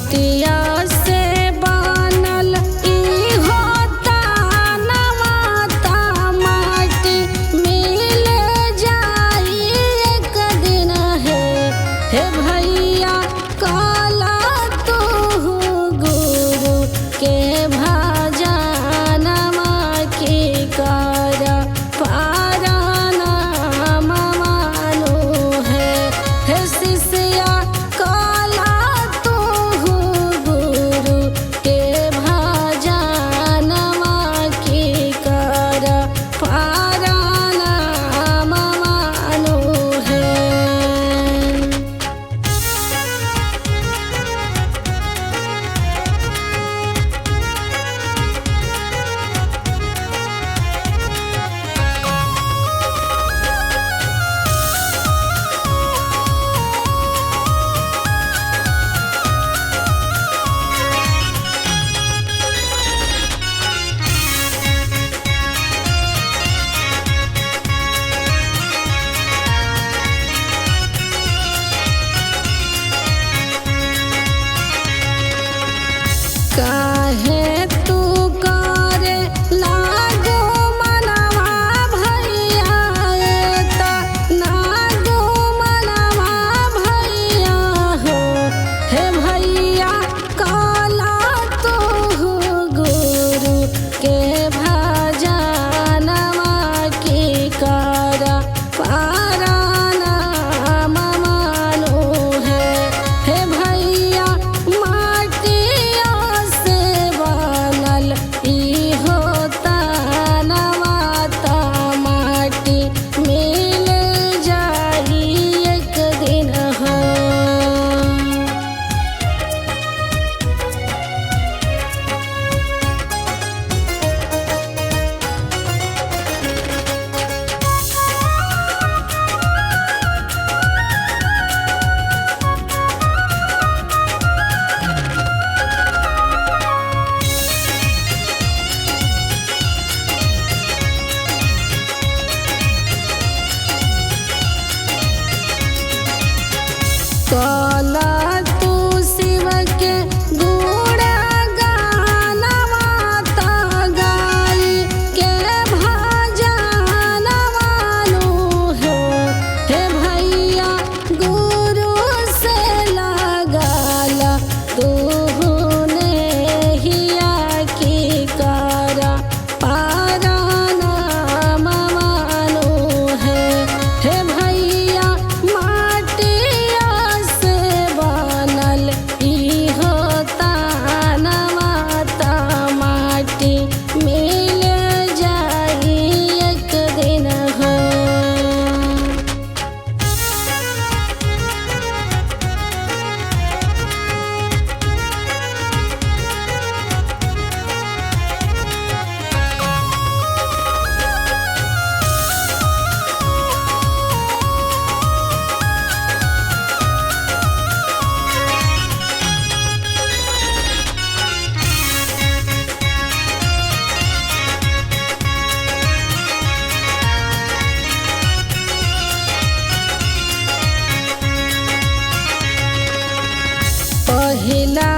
मटिया से बनल ई होता नवाता माटी मिल जाई एक दिन हे भैया काला तू गुरु के भजनमा की कर पाराना मानो है शिष्या काला तू गुरु के भजनमा की कर पाराना मानो है। काहे तू करे लागो मनवा भैया एता नागो मनवा भैया हो हे भैया काला तू गुरु के भजनमा की कर पाराना मानो है हे भैया माटिया से बनल ई होता नवाता माटी मिल जाई एक दिन हो। काला तू शिव के गुण गानवाता गाई के भजनवा नु हो हे भैया गुरु से लगाला तू नेहिया की कर पाराना मानो है हे भैया माटिया से बनल ई होता नवाता माटी मिल जाई एक दिन हो। पहिला